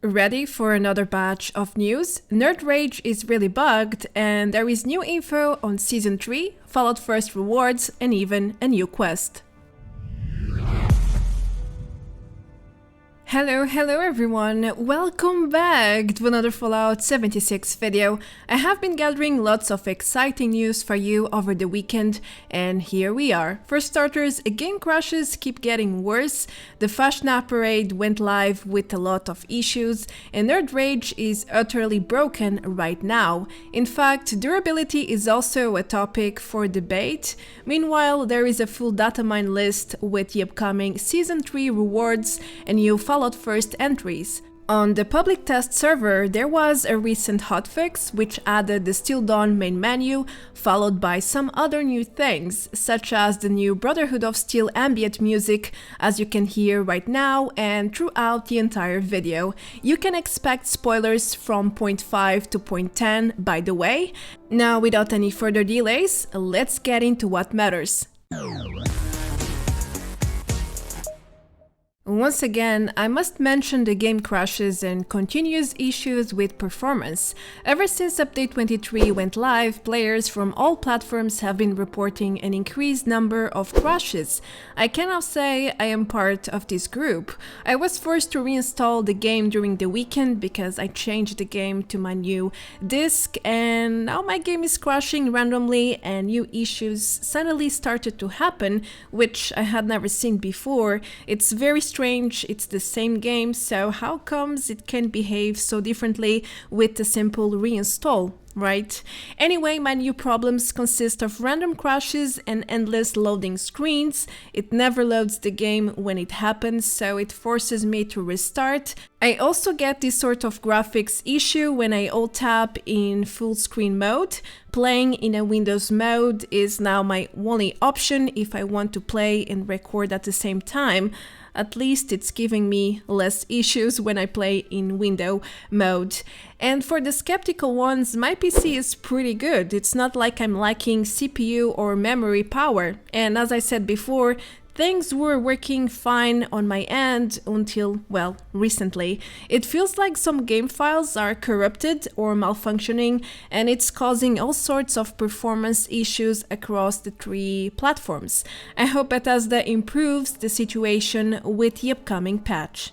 Ready for another batch of news? Nerd Rage is really bugged, and there is new info on Season 3, followed first rewards, and even a new quest. Hello everyone, welcome back to another Fallout 76 video. I have been gathering lots of exciting news for you over the weekend, and here we are. For starters, game crashes keep getting worse, the Fasnacht Parade went live with a lot of issues, and Nerd Rage is utterly broken right now. In fact, durability is also a topic for debate. Meanwhile, there is a full datamine list with the upcoming Season 3 rewards and new Fallout 1st entries. On the public test server, there was a recent hotfix which added the Still Dawn main menu, followed by some other new things, such as the new Brotherhood of Steel ambient music, as you can hear right now and throughout the entire video. You can expect spoilers from point 5 to point 10, by the way. Now, without any further delays, let's get into what matters. Once again, I must mention the game crashes and continuous issues with performance. Ever since Update 23 went live, players from all platforms have been reporting an increased number of crashes. I can now say I am part of this group. I was forced to reinstall the game during the weekend because I changed the game to my new disc, and now my game is crashing randomly and new issues suddenly started to happen, which I had never seen before. It's very strange, it's the same game, so how comes it can behave so differently with a simple reinstall, right? Anyway, my new problems consist of random crashes and endless loading screens. It never loads the game when it happens, so it forces me to restart. I also get this sort of graphics issue when I alt-tab in full screen mode. Playing in a Windows mode is now my only option if I want to play and record at the same time. At least it's giving me less issues when I play in window mode. And for the skeptical ones, my PC is pretty good. It's not like I'm lacking CPU or memory power. And as I said before, things were working fine on my end until, well, recently. It feels like some game files are corrupted or malfunctioning, and it's causing all sorts of performance issues across the three platforms. I hope Bethesda improves the situation with the upcoming patch.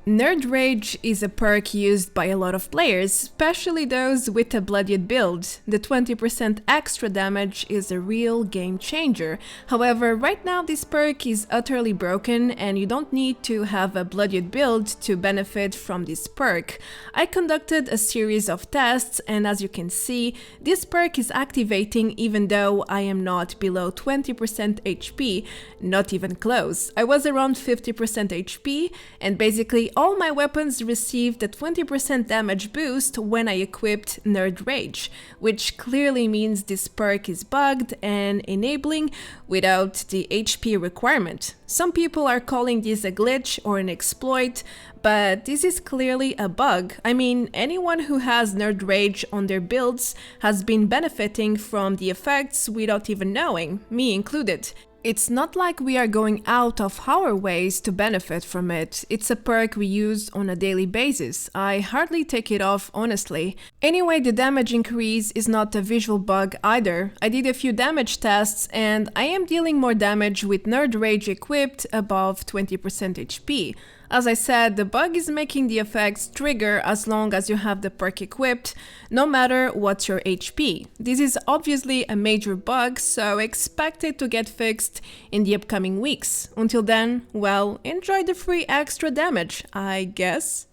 Nerd Rage is a perk used by a lot of players, especially those with a bloodied build. The 20% extra damage is a real game changer. However, right now this perk is utterly broken and you don't need to have a bloodied build to benefit from this perk. I conducted a series of tests, and as you can see, this perk is activating even though I am not below 20% HP, not even close. I was around 50% HP, and basically all my weapons received a 20% damage boost when I equipped Nerd Rage, which clearly means this perk is bugged and enabling without the HP requirement. Some people are calling this a glitch or an exploit, but this is clearly a bug. I mean, anyone who has Nerd Rage on their builds has been benefiting from the effects without even knowing, me included. It's not like we are going out of our ways to benefit from it. It's a perk we use on a daily basis. I hardly take it off, honestly. Anyway, the damage increase is not a visual bug either. I did a few damage tests and I am dealing more damage with Nerd Rage equipped above 20% HP. As I said, the bug is making the effects trigger as long as you have the perk equipped, no matter what's your HP. This is obviously a major bug, so expect it to get fixed in the upcoming weeks. Until then, well, enjoy the free extra damage, I guess.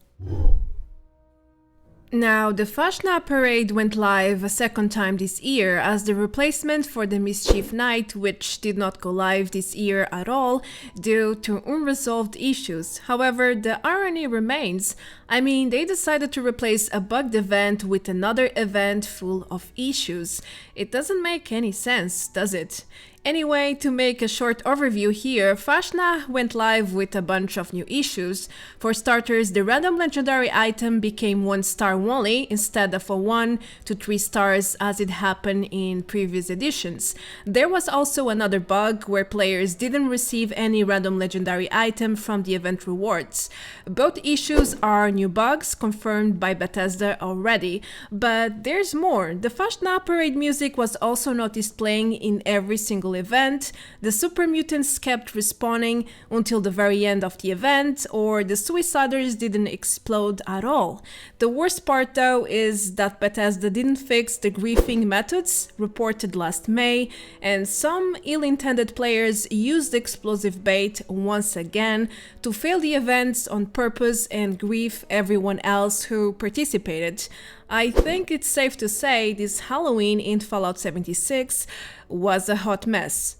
Now, the Fasnacht Parade went live a second time this year as the replacement for the Mischief Night, which did not go live this year at all due to unresolved issues. However, the irony remains. I mean, they decided to replace a bugged event with another event full of issues. It doesn't make any sense, does it? Anyway, to make a short overview here, Fasnacht went live with a bunch of new issues. For starters, the random legendary item became 1 star only instead of a 1 to 3 stars as it happened in previous editions. There was also another bug where players didn't receive any random legendary item from the event rewards. Both issues are new bugs confirmed by Bethesda already, but there's more. The Fasnacht Parade music was also noticed playing in every single event, the super mutants kept respawning until the very end of the event, or the suiciders didn't explode at all. The worst part though is that Bethesda didn't fix the griefing methods reported last May, and some ill-intended players used explosive bait once again to fail the events on purpose and grief everyone else who participated. I think it's safe to say this Halloween in Fallout 76 was a hot mess.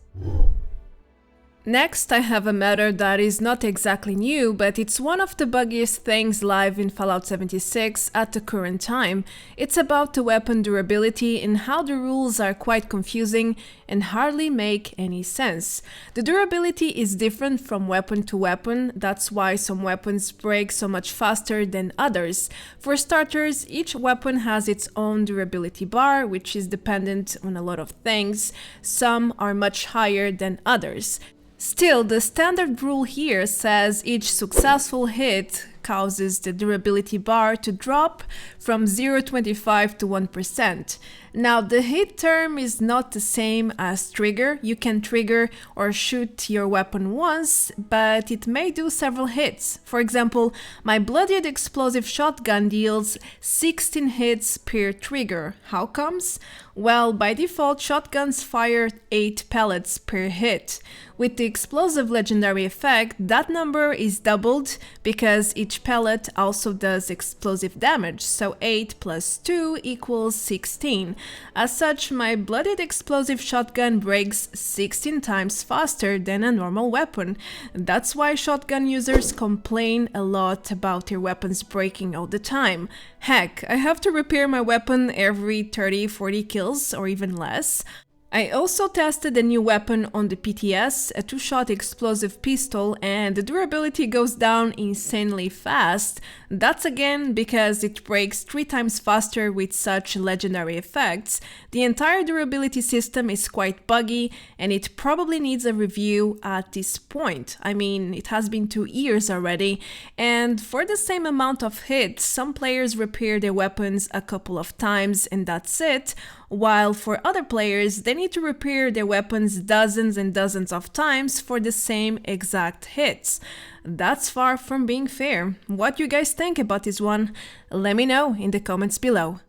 Next, I have a matter that is not exactly new, but it's one of the buggiest things live in Fallout 76 at the current time. It's about the weapon durability and how the rules are quite confusing and hardly make any sense. The durability is different from weapon to weapon, that's why some weapons break so much faster than others. For starters, each weapon has its own durability bar, which is dependent on a lot of things. Some are much higher than others. Still, the standard rule here says each successful hit causes the durability bar to drop from 0.25 to 1%. Now, the hit term is not the same as trigger. You can trigger or shoot your weapon once, but it may do several hits. For example, my bloodied explosive shotgun deals 16 hits per trigger. How comes? Well, by default, shotguns fire 8 pellets per hit. With the explosive legendary effect, that number is doubled because each pellet also does explosive damage, so 8 plus 2 equals 16. As such, my blooded explosive shotgun breaks 16 times faster than a normal weapon. That's why shotgun users complain a lot about their weapons breaking all the time. Heck, I have to repair my weapon every 30-40 kills or even less. I also tested a new weapon on the PTS, a 2-shot explosive pistol, and the durability goes down insanely fast. That's again because it breaks 3 times faster with such legendary effects. The entire durability system is quite buggy and it probably needs a review at this point. I mean, it has been 2 years already, and for the same amount of hits, some players repair their weapons a couple of times and that's it, while for other players, they need to repair their weapons dozens and dozens of times for the same exact hits. That's far from being fair. What do you guys think about this one? Let me know in the comments below.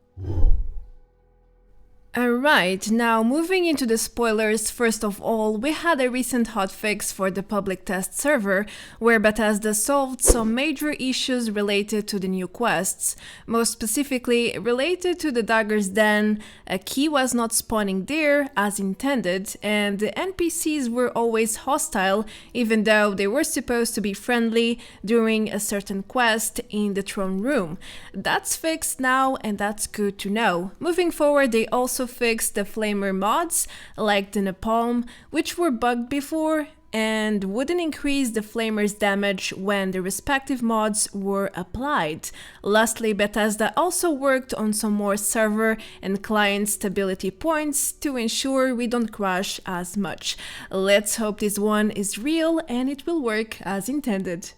Alright, now moving into the spoilers, first of all, we had a recent hotfix for the public test server, where Bethesda solved some major issues related to the new quests. Most specifically, related to the Dagger's Den, a key was not spawning there as intended, and the NPCs were always hostile, even though they were supposed to be friendly during a certain quest in the throne room. That's fixed now, and that's good to know. Moving forward, they also fixed the flamer mods like the napalm, which were bugged before and wouldn't increase the flamer's damage when the respective mods were applied. Lastly, Bethesda also worked on some more server and client stability points to ensure we don't crash as much. Let's hope this one is real and it will work as intended.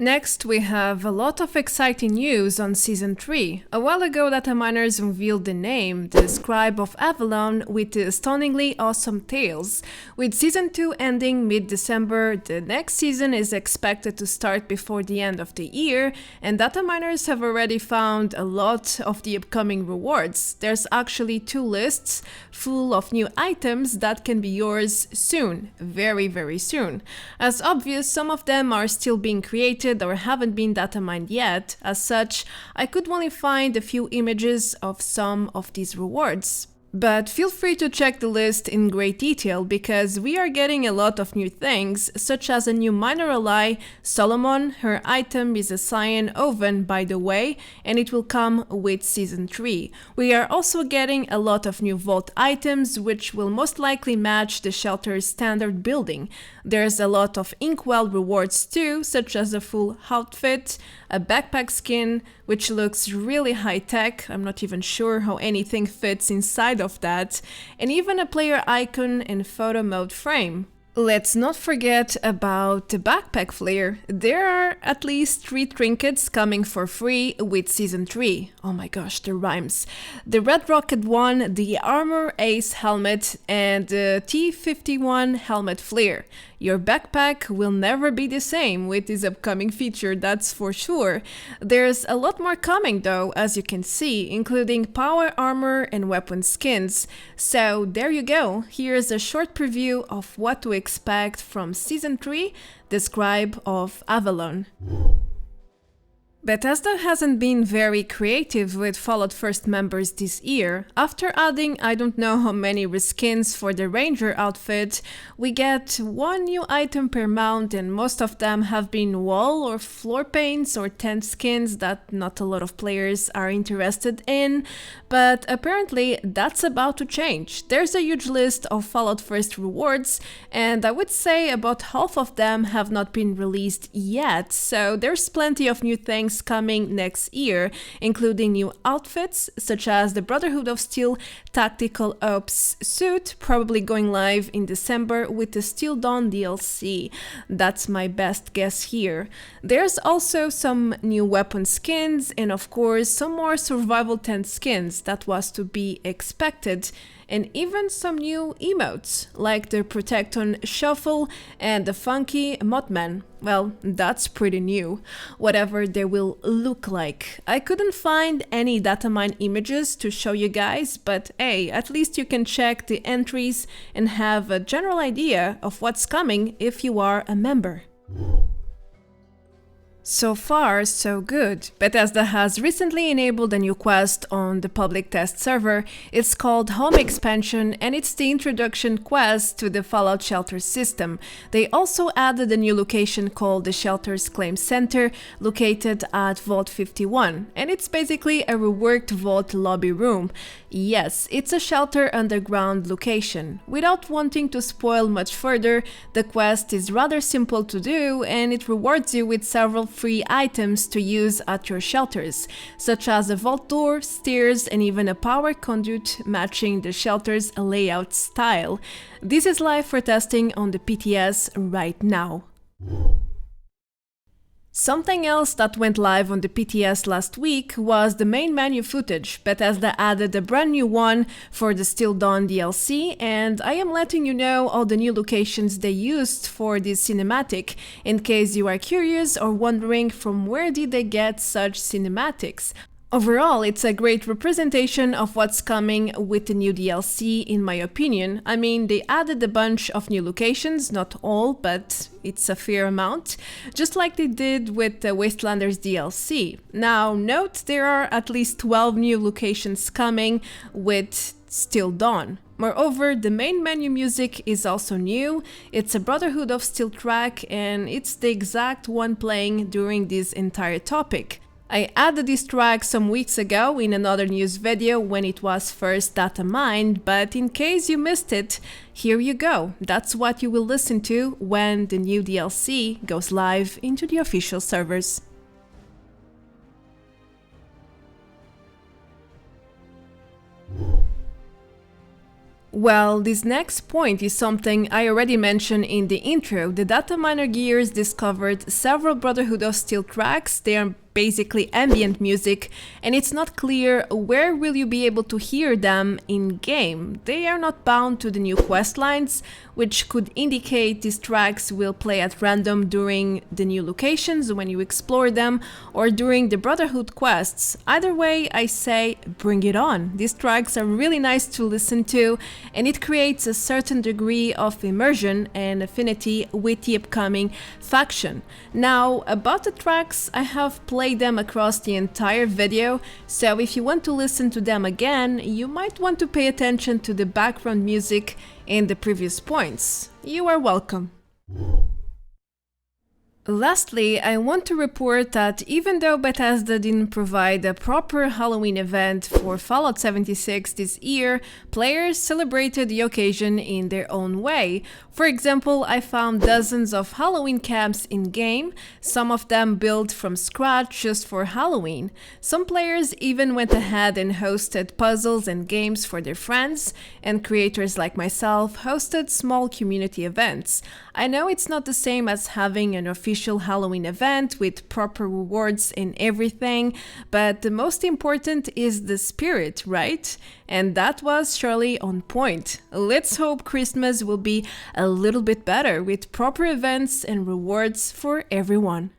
Next, we have a lot of exciting news on Season 3. A while ago, data miners unveiled the name, the Scribe of Avalon, with the stunningly awesome tales. With Season 2 ending mid-December, the next season is expected to start before the end of the year, and data miners have already found a lot of the upcoming rewards. There's actually 2 lists full of new items that can be yours soon, very, very soon. As obvious, some of them are still being created or haven't been data mined yet. As such, I could only find a few images of some of these rewards. But feel free to check the list in great detail because we are getting a lot of new things, such as a new minor ally, Solomon. Her item is a cyan oven, by the way, and it will come with Season 3. We are also getting a lot of new vault items, which will most likely match the shelter's standard building. There's a lot of Inkwell rewards too, such as a full outfit, a backpack skin, which looks really high-tech. I'm not even sure how anything fits inside of that, and even a player icon and photo mode frame. Let's not forget about the backpack flare. There are at least 3 trinkets coming for free with Season 3. Oh my gosh, the rhymes. The Red Rocket one, the Armor Ace helmet, and the T-51 helmet flare. Your backpack will never be the same with this upcoming feature, that's for sure. There's a lot more coming though, as you can see, including power armor and weapon skins. So there you go, here's a short preview of what to expect from Season 3, the Scribe of Avalon. Bethesda hasn't been very creative with Fallout 1st members this year. After adding I don't know how many reskins for the Ranger outfit, we get 1 new item per mount, and most of them have been wall or floor paints or tent skins that not a lot of players are interested in, but apparently that's about to change. There's a huge list of Fallout 1st rewards, and I would say about half of them have not been released yet, so there's plenty of new things coming next year, including new outfits such as the Brotherhood of Steel Tactical Ops suit, probably going live in December with the Steel Dawn DLC. That's my best guess here. There's also some new weapon skins and of course some more survival tent skins. That was to be expected. And even some new emotes, like the Protecton Shuffle and the funky Mothman. Well, that's pretty new, whatever they will look like. I couldn't find any Datamined images to show you guys, but hey, at least you can check the entries and have a general idea of what's coming if you are a member. So far, so good. Bethesda has recently enabled a new quest on the public test server. It's called Home Expansion, and it's the introduction quest to the Fallout Shelter system. They also added a new location called the Shelter's Claim Center, located at Vault 51, and it's basically a reworked vault lobby room. Yes, it's a shelter underground location. Without wanting to spoil much further, the quest is rather simple to do, and it rewards you with several free items to use at your shelters, such as a vault door, stairs, and even a power conduit matching the shelter's layout style. This is live for testing on the PTS right now. Something else that went live on the PTS last week was the main menu footage. Bethesda added a brand new one for the Steel Dawn DLC, and I am letting you know all the new locations they used for this cinematic, in case you are curious or wondering from where did they get such cinematics. Overall, it's a great representation of what's coming with the new DLC, in my opinion. I mean, they added a bunch of new locations, not all, but it's a fair amount, just like they did with the Wastelanders DLC. Now, note there are at least 12 new locations coming with Steel Dawn. Moreover, the main menu music is also new. It's a Brotherhood of Steel track, and it's the exact one playing during this entire topic. I added this track some weeks ago in another news video when it was first datamined, but in case you missed it, here you go. That's what you will listen to when the new DLC goes live into the official servers. Well, this next point is something I already mentioned in the intro. The data miner gears discovered several Brotherhood of Steel tracks. They are basically ambient music, and it's not clear where will you be able to hear them in-game. They are not bound to the new quest lines, which could indicate these tracks will play at random during the new locations when you explore them, or during the Brotherhood quests. Either way, I say bring it on. These tracks are really nice to listen to, and it creates a certain degree of immersion and affinity with the upcoming faction. Now, about the tracks, I have played play them across the entire video, so if you want to listen to them again, you might want to pay attention to the background music in the previous points. You are welcome. Lastly, I want to report that even though Bethesda didn't provide a proper Halloween event for Fallout 76 this year, players celebrated the occasion in their own way. For example, I found dozens of Halloween camps in-game, some of them built from scratch just for Halloween. Some players even went ahead and hosted puzzles and games for their friends, and creators like myself hosted small community events. I know it's not the same as having an official Halloween event with proper rewards and everything, but the most important is the spirit, right? And that was surely on point. Let's hope Christmas will be a little bit better with proper events and rewards for everyone.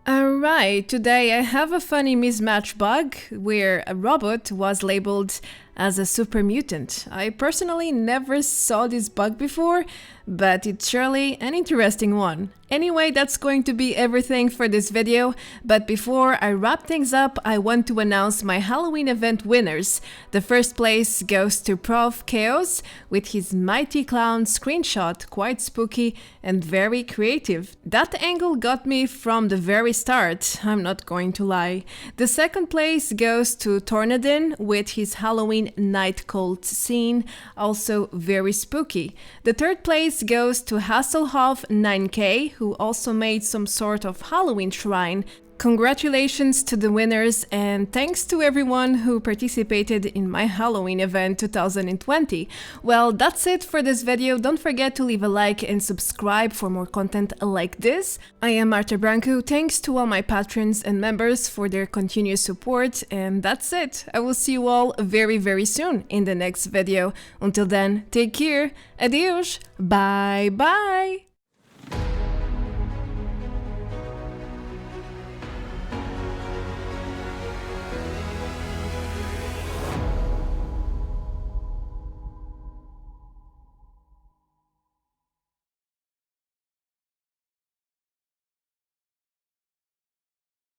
Alright, today I have a funny mismatch bug where a robot was labeled as a super mutant. I personally never saw this bug before, but it's surely an interesting one. Anyway, that's going to be everything for this video, but before I wrap things up, I want to announce my Halloween event winners. The first place goes to Prof Chaos with his Mighty Clown screenshot, quite spooky and very creative. That angle got me from the very start, I'm not going to lie. The second place goes to Tornadin with his Halloween night cult scene, also very spooky. The third place goes to Hasselhoff 9K, who also made some sort of Halloween shrine. Congratulations to the winners and thanks to everyone who participated in my Halloween event 2020. Well, that's it for this video. Don't forget to leave a like and subscribe for more content like this. I am Marta Branco. Thanks to all my patrons and members for their continuous support, and that's it. I will see you all very soon in the next video. Until then, take care. Adios. Bye bye.